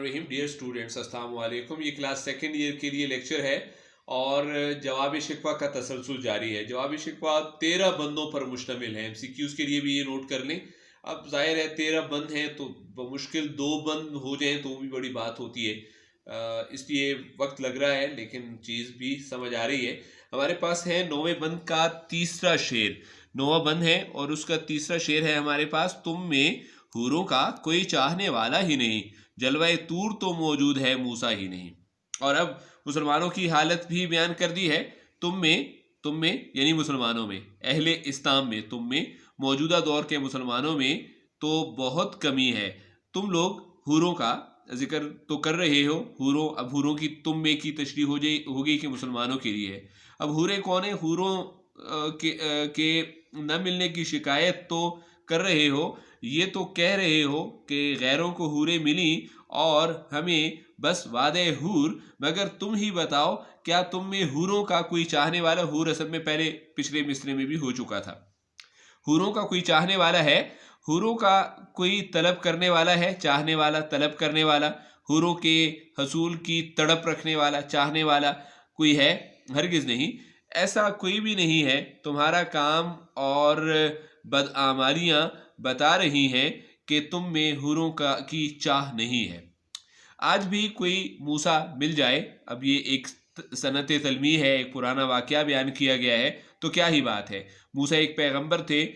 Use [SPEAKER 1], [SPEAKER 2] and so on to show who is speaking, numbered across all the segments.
[SPEAKER 1] الرحیم dear students السلام علیکم. یہ کلاس سیکنڈ ایئر کے لیے لیکچر ہے اور جواب شکوہ کا تسلسل جاری ہے. جواب شکوہ 13 بندوں پر مشتمل ہے. MCQs کے لیے بھی یہ نوٹ کر لیں. اب ظاہر ہے 13 بند ہیں تو بمشکل 2 بند ہو جائیں تو بھی بڑی بات ہوتی ہے. اس لیے وقت لگ رہا ہے لیکن چیز بھی سمجھ آ رہی ہے. ہمارے پاس ہے 9ویں بند کا تیسرا شعر. 9واں بند ہے اور اس کا تیسرا شعر ہے ہمارے پاس. تم میں حوروں کا کوئی چاہنے والا ہی نہیں، جلوہ طور تو موجود ہے موسیٰ ہی نہیں. اور اب مسلمانوں کی حالت بھی بیان کر دی ہے. تم میں یعنی مسلمانوں میں، اہل اسلام میں، تم میں موجودہ دور کے مسلمانوں میں تو بہت کمی ہے. تم لوگ حوروں کا ذکر تو کر رہے ہو. حوروں، اب حوروں کی تم میں کی تشریح ہوگی کہ مسلمانوں کے لیے ہے. اب حوریں کون ہیں؟ حوروں کے نہ ملنے کی شکایت تو کر رہے ہو. یہ تو کہہ رہے ہو کہ غیروں کو حوریں ملیں اور ہمیں بس وعدہ حور. مگر تم ہی بتاؤ کیا تم میں حوروں کا کوئی چاہنے والا؟ حور اصل میں پہلے پچھلے مصرے میں بھی ہو چکا تھا. حوروں کا کوئی چاہنے والا ہے، حوروں کا کوئی طلب کرنے والا ہے. چاہنے والا، طلب کرنے والا، حوروں کے حصول کی تڑپ رکھنے والا، چاہنے والا کوئی ہے؟ ہرگز نہیں. ایسا کوئی بھی نہیں ہے. تمہارا کام اور بدعمالیاں بتا رہی ہیں کہ تم میں حوروں کی چاہ نہیں ہے. آج بھی کوئی موسیٰ مل جائے. اب یہ ایک سنت تلمیح ہے، ایک پرانا واقعہ بیان کیا گیا ہے تو کیا ہی بات ہے. موسیٰ ایک پیغمبر تھے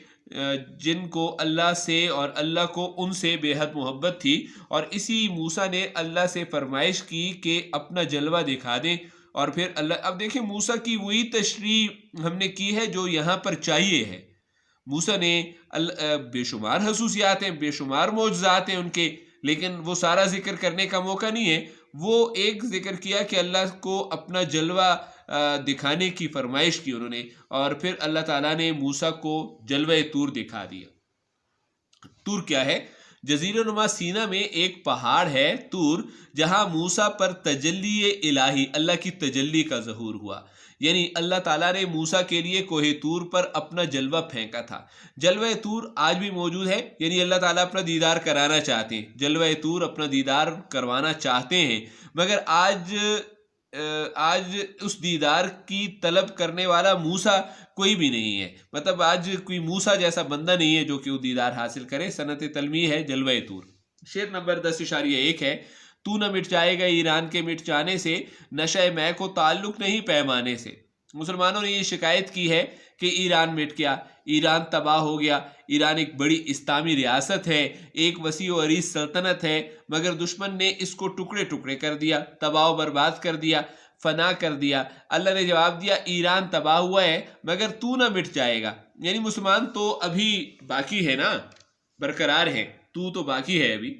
[SPEAKER 1] جن کو اللہ سے اور اللہ کو ان سے بے حد محبت تھی، اور اسی موسیٰ نے اللہ سے فرمائش کی کہ اپنا جلوہ دکھا دیں. اور پھر اللہ، اب دیکھیں موسیٰ کی وہی تشریح ہم نے کی ہے جو یہاں پر چاہیے ہے. موسیٰ نے بے شمار خصوصیات ہیں، بے شمار معجزات ہیں ان کے، لیکن وہ سارا ذکر کرنے کا موقع نہیں ہے. وہ ایک ذکر کیا کہ اللہ کو اپنا جلوہ دکھانے کی فرمائش کی انہوں نے، اور پھر اللہ تعالیٰ نے موسیٰ کو جلوہ طور دکھا دیا. طور کیا ہے؟ جزیرہ نما سینا میں ایک پہاڑ ہے طور، جہاں موسیٰ پر تجلی الہی، اللہ کی تجلی کا ظہور ہوا. یعنی اللہ تعالیٰ نے موسیٰ کے لیے کوہ طور پر اپنا جلوہ پھینکا تھا. جلوہ طور آج بھی موجود ہے. یعنی اللہ تعالیٰ اپنا دیدار کرانا چاہتے ہیں، جلوہ طور اپنا دیدار کروانا چاہتے ہیں، مگر آج اس دیدار کی طلب کرنے والا موسیٰ کوئی بھی نہیں ہے. مطلب آج کوئی موسیٰ جیسا بندہ نہیں ہے جو کہ وہ دیدار حاصل کرے. سنت تلمیح ہے جلوہ طور. شعر نمبر 10.1 ہے. تو نہ مٹ جائے گا ایران کے مٹ جانے سے، نشہ میں کو تعلق نہیں پیمانے سے. مسلمانوں نے یہ شکایت کی ہے کہ ایران مٹ گیا، ایران تباہ ہو گیا. ایران ایک بڑی اسلامی ریاست ہے، ایک وسیع و عریض سلطنت ہے، مگر دشمن نے اس کو ٹکڑے ٹکڑے کر دیا، تباہ و برباد کر دیا، فنا کر دیا. اللہ نے جواب دیا ایران تباہ ہوا ہے مگر تو نہ مٹ جائے گا. یعنی مسلمان تو ابھی باقی ہے نا، برقرار ہے، تو باقی ہے ابھی.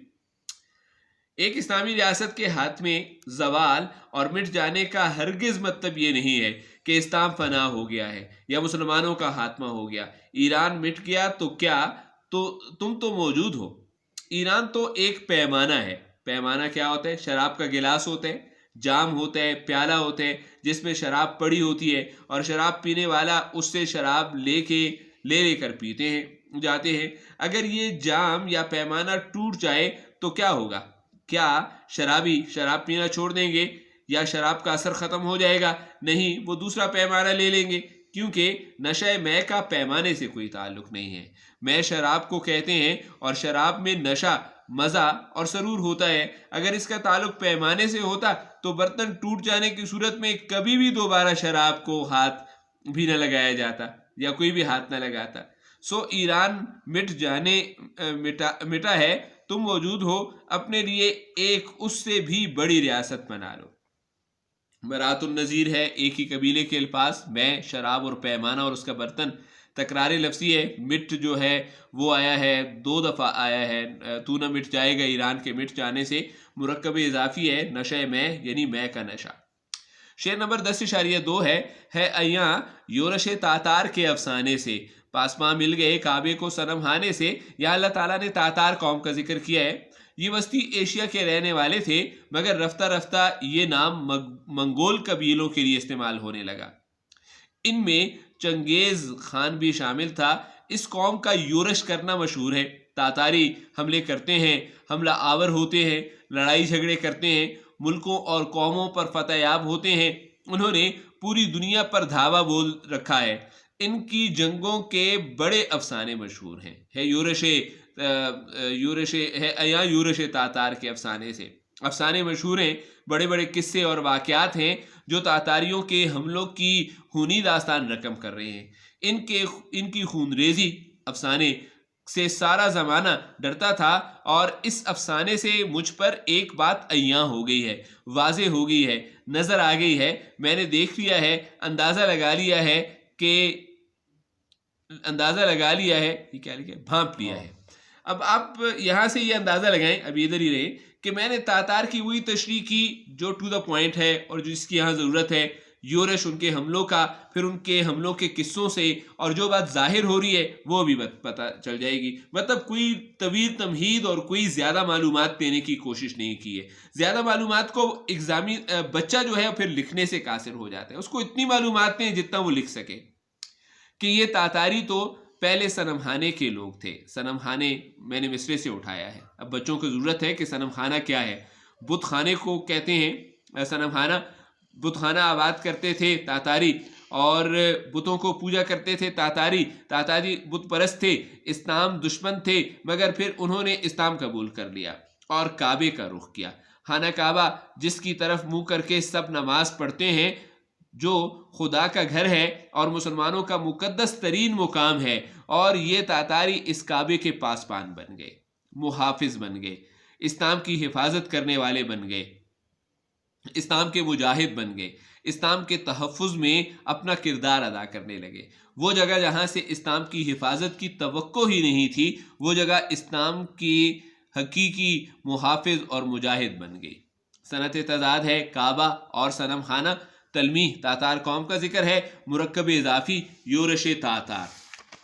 [SPEAKER 1] ایک اسلامی ریاست کے ہاتھ میں زوال اور مٹ جانے کا ہرگز مطلب یہ نہیں ہے کہ اسلام فنا ہو گیا ہے یا مسلمانوں کا خاتمہ ہو گیا. ایران مٹ گیا تو کیا، تو تم تو موجود ہو. ایران تو ایک پیمانہ ہے. پیمانہ کیا ہوتا ہے؟ شراب کا گلاس ہوتا ہے، جام ہوتا ہے، پیالہ ہوتا ہے جس میں شراب پڑی ہوتی ہے، اور شراب پینے والا اس سے شراب لے کر پیتے ہیں، جاتے ہیں. اگر یہ جام یا پیمانہ ٹوٹ جائے تو کیا ہوگا؟ کیا شرابی شراب پینا چھوڑ دیں گے یا شراب کا اثر ختم ہو جائے گا؟ نہیں، وہ دوسرا پیمانہ لے لیں گے، کیونکہ نشہ میں کا پیمانے سے کوئی تعلق نہیں ہے. میں شراب کو کہتے ہیں اور شراب میں نشہ، مزہ اور سرور ہوتا ہے. اگر اس کا تعلق پیمانے سے ہوتا تو برتن ٹوٹ جانے کی صورت میں کبھی بھی دوبارہ شراب کو ہاتھ بھی نہ لگایا جاتا یا کوئی بھی ہاتھ نہ لگاتا. ایران مٹا ہے، تم موجود ہو، اپنے لیے ایک اس سے بھی بڑی ریاست بنا لو. برات النظیر ہے، ایک ہی قبیلے کے الفاظ، میں، شراب اور پیمانہ اور اس کا برتن. تکرار لفظی ہے. مٹ جو ہے وہ آیا ہے 2 دفعہ آیا ہے. تو نہ مٹ جائے گا ایران کے مٹ جانے سے مرکب اضافی ہے، نشہ میں یعنی میں کا نشہ. شعر نمبر 10.2 ہے ایاں یورش تاتار کے افسانے سے، پاسماں مل گئے کعبے کو صنم ہانے سے. یہاں اللہ تعالیٰ نے تاتار قوم کا ذکر کیا ہے. یہ وسطی ایشیا کے رہنے والے تھے، مگر رفتہ رفتہ یہ نام منگول قبیلوں کے لیے استعمال ہونے لگا. ان میں چنگیز خان بھی شامل تھا. اس قوم کا یورش کرنا مشہور ہے. تاتاری حملے کرتے ہیں، حملہ آور ہوتے ہیں، لڑائی جھگڑے کرتے ہیں، ملکوں اور قوموں پر فتح یاب ہوتے ہیں، انہوں نے پوری دنیا پر دھاوا بول رکھا ہے۔ ان کی جنگوں کے بڑے افسانے مشہور ہیں، یورش تاتار کے افسانے مشہور ہیں، بڑے بڑے قصے اور واقعات ہیں جو تاتاریوں کے حملوں کی خونی داستان رقم کر رہے ہیں۔ ان کی خونریزی افسانے سے سارا زمانہ ڈرتا تھا، اور اس افسانے سے مجھ پر ایک بات عیاں ہو گئی ہے، واضح ہو گئی ہے، نظر آ گئی ہے، میں نے دیکھ لیا ہے، اندازہ لگا لیا ہے، یہ کیا لکھا ہے، بھانپ لیا ہے۔ اب آپ یہاں سے یہ اندازہ لگائیں، اب ادھر ہی رہے، کہ میں نے تاتار کی وہی تشریح کی جو ٹو دا پوائنٹ ہے اور جس کی یہاں ضرورت ہے، یورش ان کے حملوں کا، پھر ان کے حملوں کے قصوں سے، اور جو بات ظاہر ہو رہی ہے وہ بھی پتہ چل جائے گی۔ مطلب کوئی طویل تمہید اور کوئی زیادہ معلومات دینے کی کوشش نہیں کی ہے۔ زیادہ معلومات کو ایگزامی بچہ جو ہے پھر لکھنے سے قاصر ہو جاتا ہے، اس کو اتنی معلومات نہیں جتنا وہ لکھ سکے، کہ یہ تاتاری تو پہلے صنم خانے کے لوگ تھے۔ صنم خانے میں نے مصرے سے اٹھایا ہے، اب بچوں کو ضرورت ہے کہ صنم خانہ کیا ہے۔ بت خانے کو کہتے ہیں صنم خانہ، بت خانہ آباد کرتے تھے تاتاری، اور بتوں کو پوجا کرتے تھے تاتاری بت پرست تھے، اسلام دشمن تھے، مگر پھر انہوں نے اسلام قبول کر لیا اور کعبے کا رخ کیا۔ خانہ کعبہ جس کی طرف منہ کر کے سب نماز پڑھتے ہیں، جو خدا کا گھر ہے اور مسلمانوں کا مقدس ترین مقام ہے، اور یہ تاتاری اس کعبے کے پاسبان بن گئے، محافظ بن گئے، اسلام کی حفاظت کرنے والے بن گئے، اسلام کے مجاہد بن گئے، اسلام کے تحفظ میں اپنا کردار ادا کرنے لگے۔ وہ جگہ جہاں سے اسلام کی حفاظت کی توقع ہی نہیں تھی، وہ جگہ اسلام کی حقیقی محافظ اور مجاہد بن گئی۔ صنعت تضاد ہے کعبہ اور صنم خانہ، تلمیح تاتار قوم کا ذکر ہے، مرکب اضافی یورش تاتار۔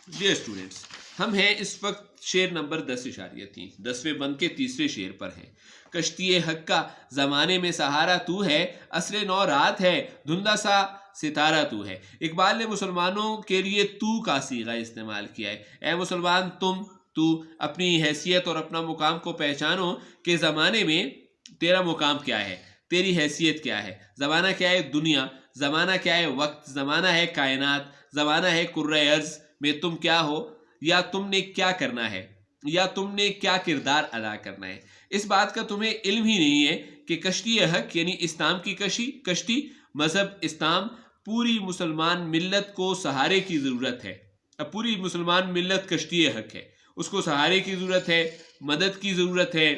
[SPEAKER 1] ڈیئر اسٹوڈنٹس، ہم ہیں اس وقت شعر نمبر 10.3، 10ویں بند کے تیسرے شعر پر ہیں۔ کشتی حق کا زمانے میں سہارا تو ہے، عصر نو رات ہے، دھندلا سا ستارہ تو ہے۔ اقبال نے مسلمانوں کے لیے تو کا صیغہ استعمال کیا ہے۔ اے مسلمان، تو اپنی حیثیت اور اپنا مقام کو پہچانو کہ زمانے میں تیرا مقام کیا ہے، تیری حیثیت کیا ہے۔ زمانہ کیا ہے؟ دنیا۔ زمانہ کیا ہے؟ وقت۔ زمانہ ہے کائنات۔ زمانہ ہے کرۂ ارض میں تم کیا ہو، یا تم نے کیا کرنا ہے، یا تم نے کیا کردار ادا کرنا ہے۔ اس بات کا تمہیں علم ہی نہیں ہے کہ کشتی حق یعنی اسلام کی کشتی، مذہب اسلام، پوری مسلمان ملت کو سہارے کی ضرورت ہے۔ اب پوری مسلمان ملت کشتی حق ہے، اس کو سہارے کی ضرورت ہے، مدد کی ضرورت ہے،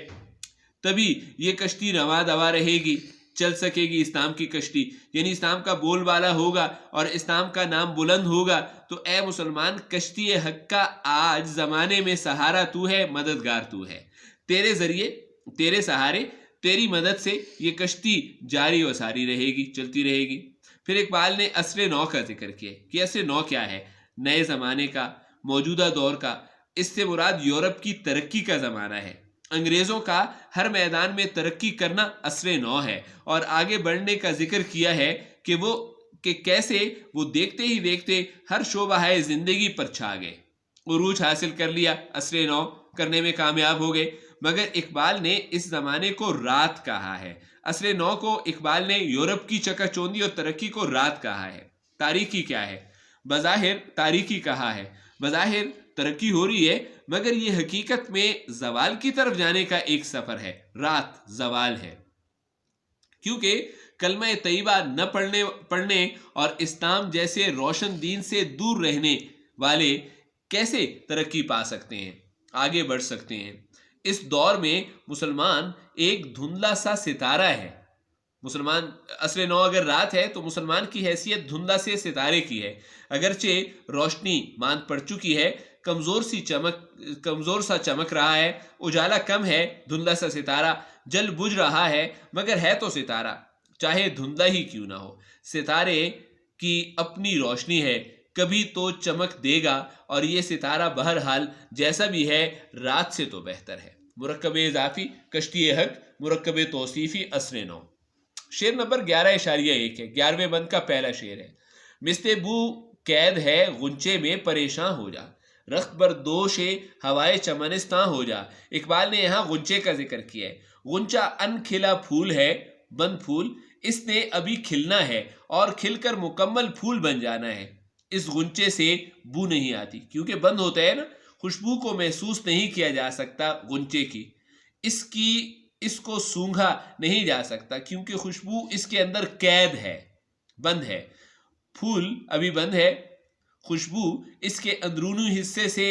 [SPEAKER 1] تبھی یہ کشتی رواں دوا رہے گی، چل سکے گی۔ اسلام کی کشتی یعنی اسلام کا بول بالا ہوگا اور اسلام کا نام بلند ہوگا۔ تو اے مسلمان، کشتی حق کا آج زمانے میں سہارا تو ہے، مددگار تو ہے۔ تیرے ذریعے، تیرے سہارے، تیری مدد سے یہ کشتی جاری و ساری رہے گی، چلتی رہے گی۔ پھر اقبال نے عصر نو کا ذکر کیا کہ عصر نو کیا ہے؟ نئے زمانے کا، موجودہ دور کا۔ اس سے مراد یورپ کی ترقی کا زمانہ ہے۔ انگریزوں کا ہر میدان میں ترقی کرنا عصر نو ہے، اور آگے بڑھنے کا ذکر کیا ہے کہ کیسے وہ دیکھتے ہی دیکھتے ہر شعبہ زندگی پر چھا گئے، عروج حاصل کر لیا، عصر نو کرنے میں کامیاب ہو گئے۔ مگر اقبال نے اس زمانے کو رات کہا ہے۔ عصر نو کو اقبال نے یورپ کی چکا چوندی اور ترقی کو رات کہا ہے۔ تاریخی کیا ہے؟ بظاہر تاریخی کہا ہے، بظاہر ترقی ہو رہی ہے، مگر یہ حقیقت میں زوال کی طرف جانے کا ایک سفر ہے۔ رات زوال ہے، کیونکہ کلمہ طیبہ نہ پڑھنے اور اسلام جیسے روشن دین سے دور رہنے والے کیسے ترقی پا سکتے ہیں، آگے بڑھ سکتے ہیں۔ اس دور میں مسلمان ایک دھندلا سا ستارہ ہے۔ مسلمان، عصر نو اگر رات ہے تو مسلمان کی حیثیت دھندلا سے ستارے کی ہے۔ اگرچہ روشنی ماند پڑ چکی ہے، کمزور سا چمک رہا ہے، اجالا کم ہے، دھندلا سا ستارہ جل بجھ رہا ہے، مگر ہے تو ستارہ، چاہے دھندلا ہی کیوں نہ ہو۔ ستارے کی اپنی روشنی ہے، کبھی تو چمک دے گا، اور یہ ستارہ بہرحال جیسا بھی ہے رات سے تو بہتر ہے۔ مرکب اضافی کشتی حق، مرکب توصیفی عصر نو۔ شعر نمبر 11.1 ہے، 11ویں بند کا پہلا شعر ہے۔ مست بو قید ہے غنچے میں پریشاں ہو جا، رخت بردوش ہوائے چمنستاں ہو جا. اقبال نے یہاں غنچے کا ذکر کیا ہے. غنچہ ان کھلا پھول ہے، بند پھول، اس نے ابھی کھلنا ہے اور کھل کر مکمل پھول بن جانا ہے. اس غنچے سے بو نہیں آتی، کیونکہ بند ہوتا ہے نا، خوشبو کو محسوس نہیں کیا جا سکتا غنچے کی. اس کو سونگھا نہیں جا سکتا کیونکہ خوشبو اس کے اندر قید ہے، بند ہے. پھول ابھی بند ہے، خوشبو اس کے اندرونی حصے سے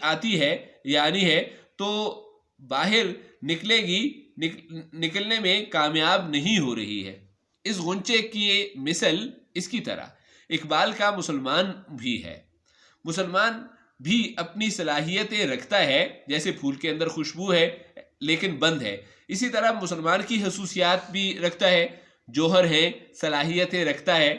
[SPEAKER 1] آتی ہے تو باہر نکلنے میں کامیاب نہیں ہو رہی ہے. اس غنچے کی مثل اس کی طرح اقبال کا مسلمان بھی ہے. مسلمان بھی اپنی صلاحیتیں رکھتا ہے، جیسے پھول کے اندر خوشبو ہے لیکن بند ہے، اسی طرح مسلمان کی خصوصیات بھی رکھتا ہے، جوہر ہے، صلاحیتیں رکھتا ہے.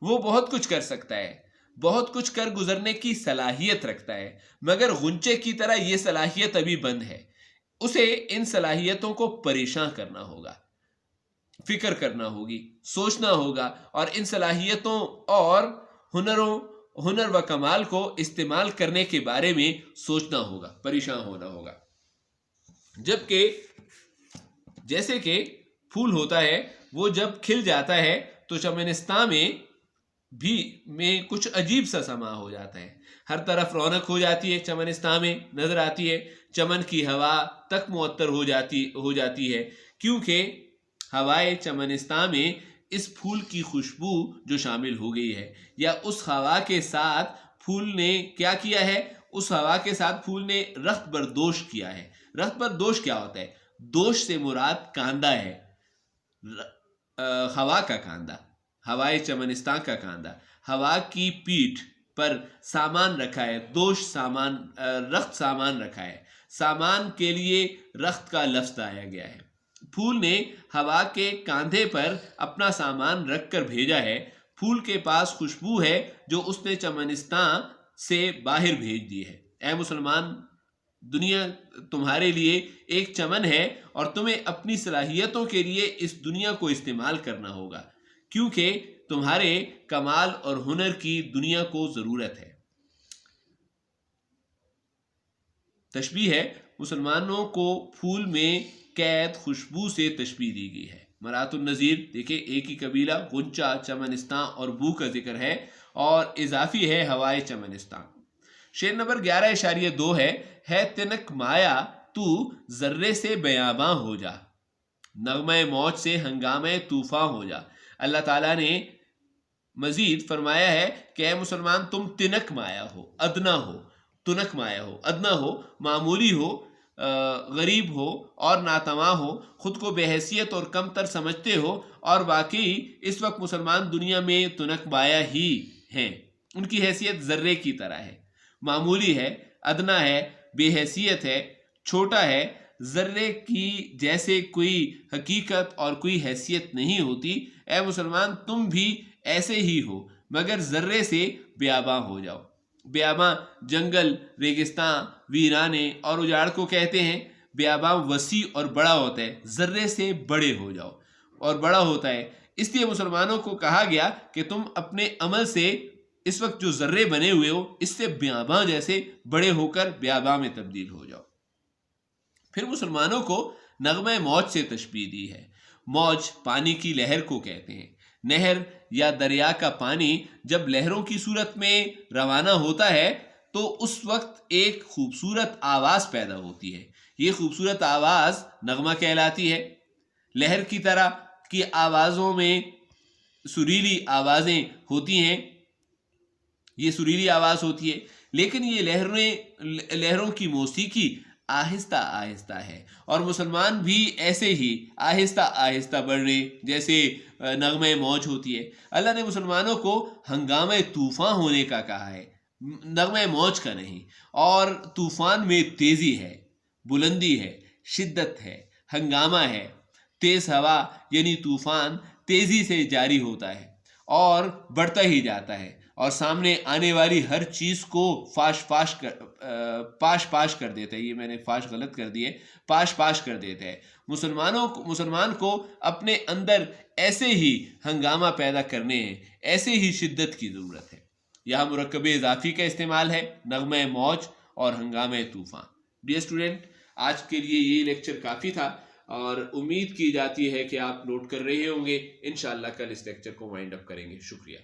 [SPEAKER 1] وہ بہت کچھ کر سکتا ہے، بہت کچھ کر گزرنے کی صلاحیت رکھتا ہے، مگر غنچے کی طرح یہ صلاحیت ابھی بند ہے. اسے ان صلاحیتوں کو پریشان کرنا ہوگا، فکر کرنا ہوگی، سوچنا ہوگا، اور ان صلاحیتوں اور ہنر و کمال کو استعمال کرنے کے بارے میں سوچنا ہوگا، پریشان ہونا ہوگا. جبکہ جیسے کہ پھول ہوتا ہے، وہ جب کھل جاتا ہے تو چمنستان میں کچھ عجیب سا سما ہو جاتا ہے. ہر طرف رونق ہو جاتی ہے، چمنستان میں نظر آتی ہے. چمن کی ہوا تک معطر ہو جاتی ہے، کیونکہ ہوائے چمنستان میں اس پھول کی خوشبو جو شامل ہو گئی ہے، یا اس ہوا کے ساتھ پھول نے کیا کیا ہے، اس ہوا کے ساتھ پھول نے رخت بردوش کیا ہے. رخت بردوش کیا ہوتا ہے؟ دوش سے مراد کاندھا ہے، ہوا کا کاندھا، ہوائے چمنستان کا کاندھا. ہوا کی پیٹھ پر سامان رکھا ہے، دوش سامان، رخت سامان رکھا ہے. سامان کے لیے رخت کا لفظ آیا گیا ہے. پھول نے ہوا کے کاندھے پر اپنا سامان رکھ کر بھیجا ہے. پھول کے پاس خوشبو ہے جو اس نے چمنستان سے باہر بھیج دی ہے. اے مسلمان، دنیا تمہارے لیے ایک چمن ہے اور تمہیں اپنی صلاحیتوں کے لیے اس دنیا کو استعمال کرنا ہوگا، کیونکہ تمہارے کمال اور ہنر کی دنیا کو ضرورت ہے. تشبیہ ہے، مسلمانوں کو پھول میں قید خوشبو سے تشبیہ دی گئی ہے. مرات النظیر دیکھیں، ایک ہی قبیلہ، غنچہ، چمنستان اور بو کا ذکر ہے، اور اضافی ہے ہوائے چمنستان. شعر نمبر 11.2 ہے تنک مایا تو ذرے سے بیاباں ہو جا، نغمہ موج سے ہنگامہ طوفاں ہو جا. اللہ تعالیٰ نے مزید فرمایا ہے کہ اے مسلمان، تم تنک مایا ہو، ادنا ہو. تنک مایا ہو، ادنا ہو، معمولی ہو، غریب ہو اور ناتواں ہو، خود کو بے حیثیت اور کم تر سمجھتے ہو، اور واقعی اس وقت مسلمان دنیا میں تنک مایا ہی ہیں. ان کی حیثیت ذرے کی طرح ہے، معمولی ہے، ادنا ہے، بے حیثیت ہے، چھوٹا ہے. ذرے کی جیسے کوئی حقیقت اور کوئی حیثیت نہیں ہوتی. اے مسلمان، تم بھی ایسے ہی ہو، مگر ذرے سے بیاباں ہو جاؤ. بیاباں جنگل، ریگستان، ویرانے اور اجاڑ کو کہتے ہیں. بیاباں وسیع اور بڑا ہوتا ہے، ذرے سے بڑے ہو جاؤ، اور بڑا ہوتا ہے. اس لیے مسلمانوں کو کہا گیا کہ تم اپنے عمل سے اس وقت جو ذرے بنے ہوئے ہو، اس سے بیاباں جیسے بڑے ہو کر بیاباں میں تبدیل ہو جاؤ. پھر مسلمانوں کو نغمہ موج سے تشبیہ دی ہے. موج پانی کی لہر کو کہتے ہیں. نہر یا دریا کا پانی جب لہروں کی صورت میں روانہ ہوتا ہے تو اس وقت ایک خوبصورت آواز پیدا ہوتی ہے. یہ خوبصورت آواز نغمہ کہلاتی ہے. لہر کی طرح کی آوازوں میں سریلی آوازیں ہوتی ہیں، یہ سریلی آواز ہوتی ہے، لیکن یہ لہروں کی موسیقی آہستہ آہستہ ہے، اور مسلمان بھی ایسے ہی آہستہ آہستہ بڑھ رہے جیسے نغمہ موج ہوتی ہے. اللہ نے مسلمانوں کو ہنگامہ طوفان ہونے کا کہا ہے، نغمہ موج کا نہیں. اور طوفان میں تیزی ہے، بلندی ہے، شدت ہے، ہنگامہ ہے. تیز ہوا یعنی طوفان تیزی سے جاری ہوتا ہے اور بڑھتا ہی جاتا ہے، اور سامنے آنے والی ہر چیز کو پاش پاش کر دیتا ہے. یہ میں نے فاش غلط کر دیے، پاش کر دیتا ہے. مسلمان کو اپنے اندر ایسے ہی ہنگامہ پیدا کرنے ہیں، ایسے ہی شدت کی ضرورت ہے. یہاں مرکب اضافی کا استعمال ہے، نغمہ موج اور ہنگامہ طوفان۔ ڈیئر اسٹوڈنٹ، آج کے لیے یہ لیکچر کافی تھا اور امید کی جاتی ہے کہ آپ نوٹ کر رہے ہوں گے۔ انشاءاللہ کل اس لیکچر کو وائنڈ اپ کریں گے۔ شکریہ۔